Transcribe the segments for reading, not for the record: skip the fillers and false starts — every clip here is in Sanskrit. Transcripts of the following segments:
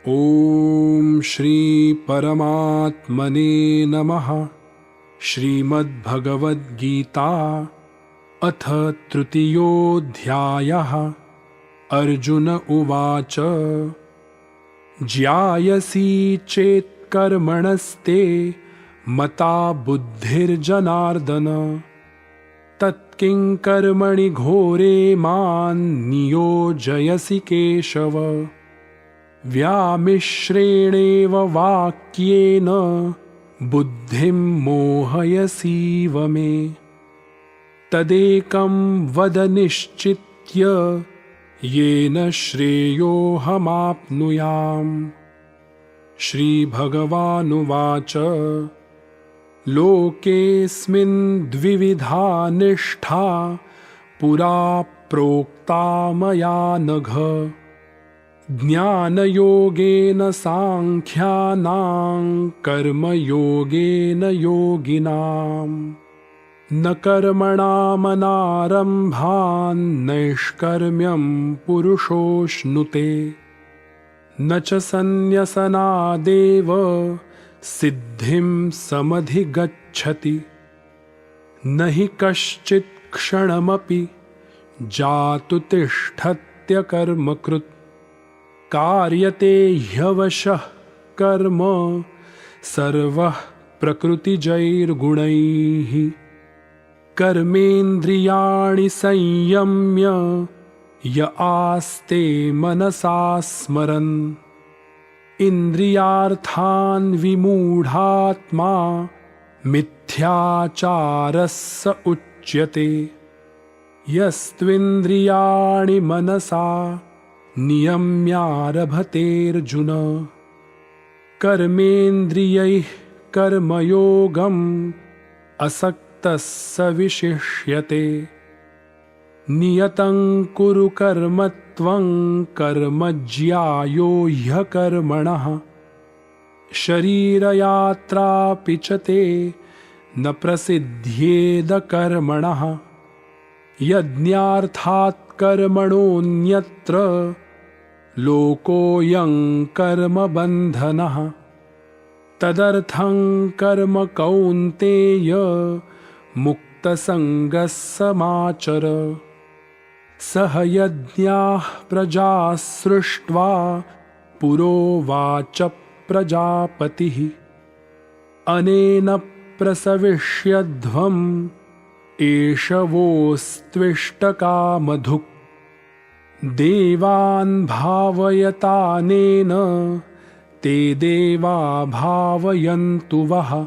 ॐ श्री परमात्मने नमः। श्रीमद्भगवद्गीता अथ तृतीयोऽध्यायः। अर्जुन उवाच ज्यायसि चेत् कर्मणस्ते मता बुद्धिर्जनार्दन तत्किं कर्मणि घोरे मां नियोजयसि केशव। व्यामिश्रेणेव वाक्येन बुद्धिं मोहयसीव मे। तदेकं वद निश्चित्य येन श्रेयोऽहमाप्नुयाम्। श्रीभगवानुवाच लोकेऽस्मिन् द्विविधा निष्ठा पुरा प्रोक्ता मया नघ। ज्ञानयोगेन सांख्यानां कर्मयोगेन योगिनाम्। न कर्मणामनारम्भान् नैष्कर्म्यं पुरुषोऽश्नुते। न च सन्न्यसनादेव सिद्धिं समधिगच्छति। न हि कश्चित् क्षणमपि जातु तिष्ठत्यकर्मकृत्। कार्यते ह्यवशः कर्म सर्वः प्रकृतिजैर्गुणैः। कर्मेन्द्रियाणि संयम्य य आस्ते मनसा स्मरन्। इन्द्रियार्थान् विमूढात्मा मिथ्याचारः स उच्यते। यस्त्विन्द्रियाणि मनसा नियम्यारभतेऽर्जुन। कर्मेन्द्रियैः कर्मयोगम् असक्तः स विशिष्यते। नियतं कुरु कर्म त्वं कर्म ज्यायो ह्यकर्मणः। शरीरयात्रापि च ते न प्रसिद्ध्येद कर्मणः। यज्ञार्थात् कर्मणोऽन्यत्र लोकोऽयं कर्मबन्धनः। तदर्थं कर्म कौन्तेय मुक्तसङ्गः समाचर। सह यज्ञाः प्रजाः सृष्ट्वा पुरोवाच प्रजापतिः। अनेन प्रसविष्यध्वम् एष वोस्त्विष्टकामधुक्। देवान् भावयतानेन ते देवा भावयन्तु वः।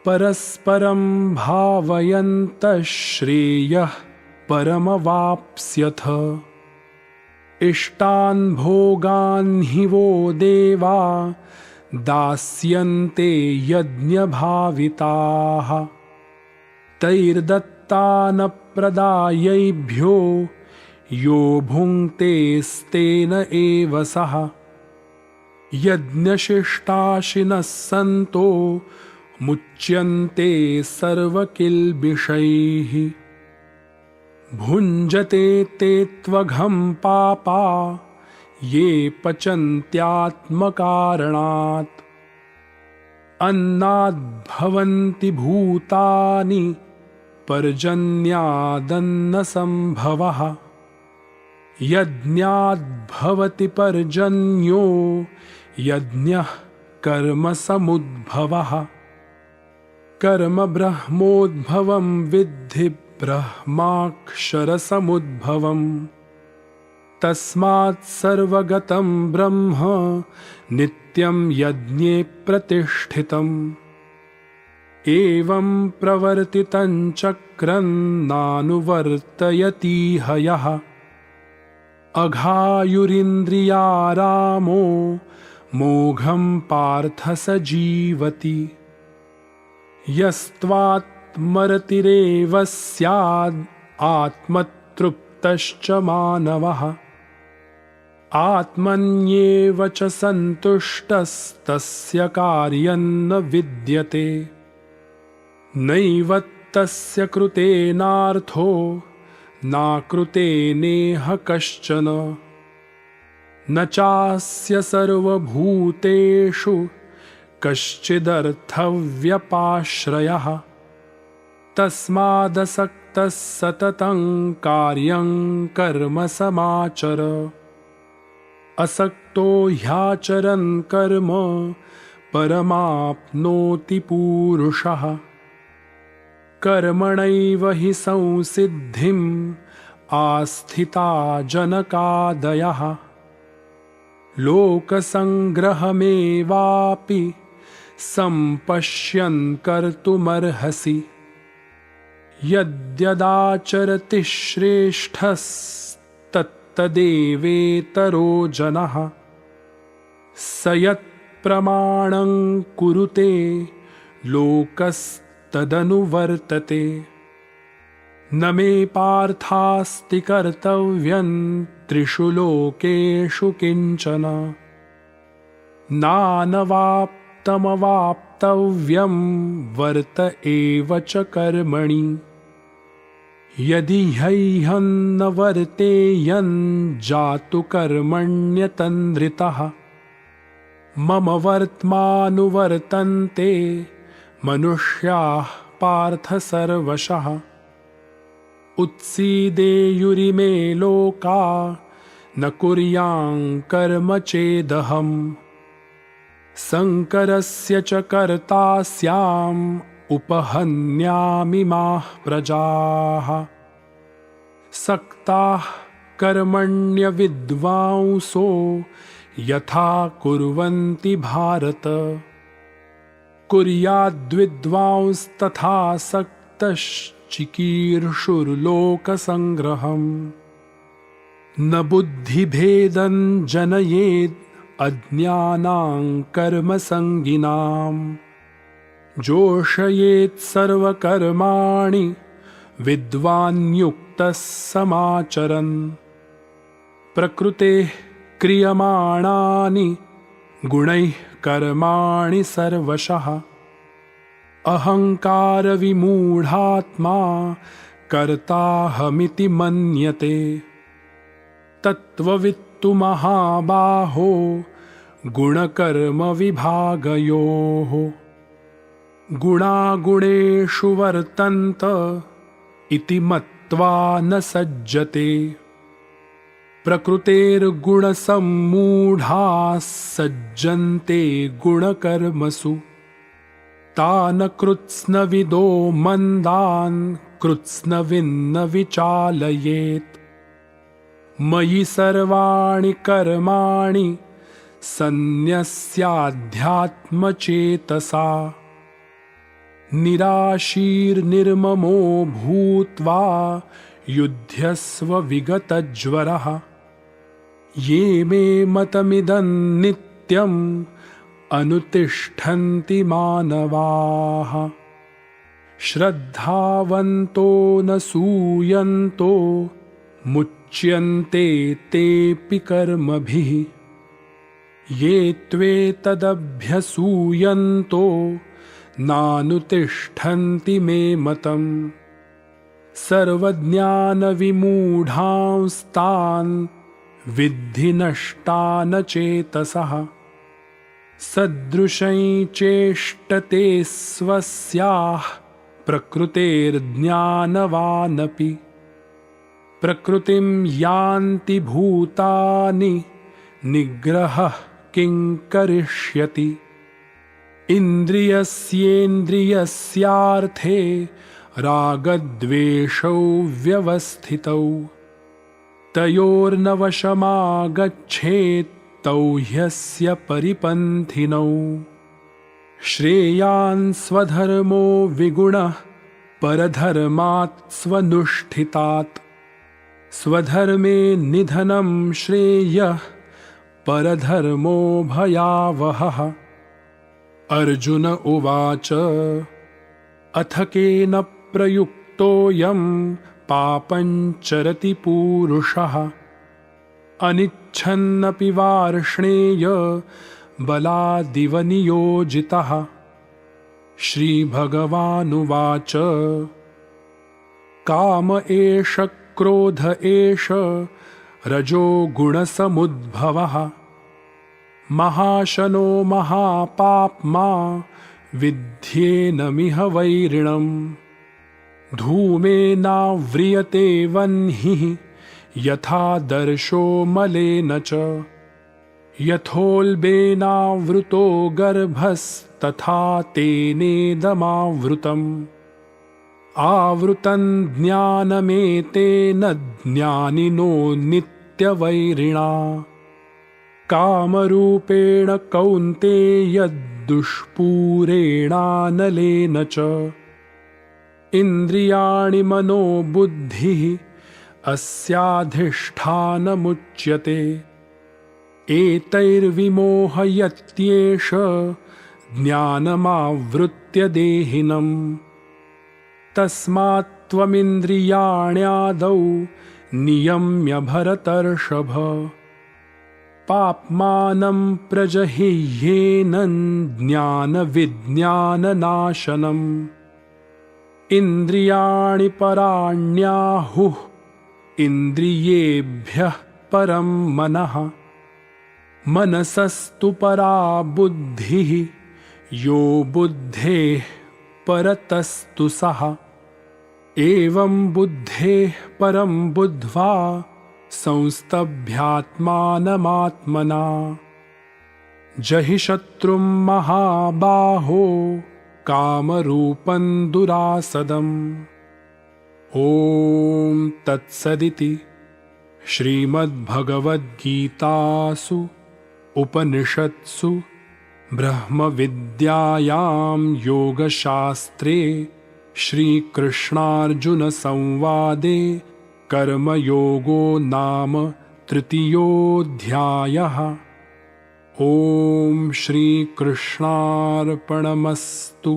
परस्परं भावयन्तः श्रेयः परमवाप्स्यथ। इष्टान् भोगान् हि वो देवा दास्यन्ते यज्ञभाविताः। तैर्दत्तानप्रदायैभ्यो यो भुङ्क्तेस्तेन एव सः। यज्ञशिष्टाशिनः सन्तो मुच्यन्ते सर्वकिल्बिषैः। भुञ्जते ते त्वघं पापा ये पचन्त्यात्मकारणात्। अन्नाद्भवन्ति भूतानि पर्जन्यादन्नसम्भवः। यज्ञाद्भवति पर्जन्यो यज्ञः कर्मसमुद्भवः। कर्म ब्रह्मोद्भवं विद्धि ब्रह्माक्षरसमुद्भवम्। तस्मात् सर्वगतं ब्रह्म नित्यं यज्ञे प्रतिष्ठितम्। एवं प्रवर्तितं चक्रं नानुवर्तयतीह यः। अघायुरिन्द्रियारामो मोघं पार्थ स जीवति। यस्त्वात्मरतिरेव स्याद् आत्मतृप्तश्च मानवः। आत्मन्येव च सन्तुष्टस्तस्य कार्यं न विद्यते। नैव तस्य कृतेनार्थो नाकृते नेह कश्चन। न चास्य सर्वभूतेषु कश्चिदर्थव्यपाश्रयः तस्मादसक्तः सततं कार्यं कर्म समाचर असक्तो ह्याचरन् कर्म परमाप्नोति पूरुषः कर्मणैव हि संसिद्धिम् आस्थिता जनकादयः लोकसंग्रहमेवापि सम्पश्यन् कर्तुमर्हसि यद्यदाचरति श्रेष्ठस्तत्तदेवेतरो जनः स यत्प्रमाणं कुरुते लोकस्तदनुवर्तते न मे पार्थास्ति कर्तव्यं त्रिषु लोकेषु किंचन नानवाप्तमवाप्तव्यं वर्त एव च कर्मणि यदि ह्यहं न वर्तेयं जातु कर्मण्यतन्द्रितः मम वर्त्मानुवर्तन्ते मनुष्याः पार्थ सर्वशः उत्सीदेयुरिमे लोका न कुर्यां कर्म चेदहम् संकरस्य च कर्ता स्याम् उपहन्यामि माः प्रजाः सक्ताः कर्मण्यविद्वांसो यथा कुर्वन्ति भारत कुर्याद्विद्वांस्तथा सक्तश्चिकीर्षुर्लोकसंग्रहम् न बुद्धिभेदं जनयेद् अज्ञानां कर्मसंगिनां जोषयेत् सर्वकर्माणि विद्वान् समाचरन् प्रकृतेः क्रियमाणानि गुणैः कर्माणि सर्वशः अहंकारविमूढात्मा कर्ताहमिति मन्यते तत्त्ववित्तु महाबाहो गुणकर्मविभागयोः गुणागुणेषु वर्तन्त इति मत्वा न सज्जते प्रकृतेर्गुणसम्मूढाः सज्जन्ते गुणकर्मसु तान् कृत्स्नविदो मन्दान् कृत्स्नविन्न विचालयेत् मयि सर्वाणि कर्माणि सन्न्यस्याध्यात्मचेतसा निराशीर्निर्ममो भूत्वा युध्यस्व विगतज्वरः ये मे मतमिदं नित्यम् अनुतिष्ठन्ति मानवाः श्रद्धावन्तो न सूयन्तो मुच्यन्ते तेऽपि कर्मभिः ये त्वेतदभ्यसूयन्तो नानुतिष्ठन्ति मे मतम् सर्वज्ञानविमूढांस्तान् विद्धि नष्टान् चेतसः सदृशं चेष्टते स्वस्याः प्रकृतेर्ज्ञानवानपि प्रकृतिं यान्ति भूतानि निग्रहः किं करिष्यति इन्द्रियस्येन्द्रियस्यार्थे रागद्वेषौ व्यवस्थितौ तयोर्न वशमागच्छेत् तौ ह्यस्य परिपन्थिनौ श्रेयान् स्वधर्मो विगुणः परधर्मात् स्वनुष्ठितात् स्वधर्मे निधनं श्रेयः परधर्मो भयावहः अर्जुन उवाच अथ केन प्रयुक्तोऽयं पापं चरति पूरुषः अनिच्छन्नपि वार्ष्णेय बलादिव नियोजितः श्रीभगवानुवाच काम एष क्रोध एष रजो गुणसमुद्भवः महाशनो महापाप्मा विद्येनमिह वैरिणम् धूमेनाव्रियते वह्निः यथा दर्शो मलेन च यथोल्बेनावृतो गर्भस्तथा तेनेदमावृतम् आवृतं ज्ञानमेतेन ज्ञानिनो नित्यवैरिणा कामरूपेण कौन्तेय दुष्पूरेणानलेन च इन्द्रियाणि मनो बुद्धिः अस्याधिष्ठानमुच्यते एतैर्विमोहयत्येष ज्ञानमावृत्य देहिनम् तस्मात् त्वमिन्द्रियाण्यादौ नियम्य भरतर्षभ पाप्मानं प्रजह्येनं ज्ञानविज्ञाननाशनम् इन्द्रियाणि पराण्याहुः इन्द्रियेभ्यः परं मनः मनसस्तु परा बुद्धिः यो बुद्धेः परतस्तु सः एवं बुद्धेः परं बुद्ध्वा संस्तभ्यात्मानमात्मना जहि शत्रुं महाबाहो कामरूपं दुरासदम् ॐ तत्सदिति श्रीमद्भगवद्गीतासु उपनिषत्सु ब्रह्मविद्यायां योगशास्त्रे श्रीकृष्णार्जुनसंवादे कर्मयोगो नाम तृतीयोऽध्यायः। ॐ श्रीकृष्णार्पणमस्तु।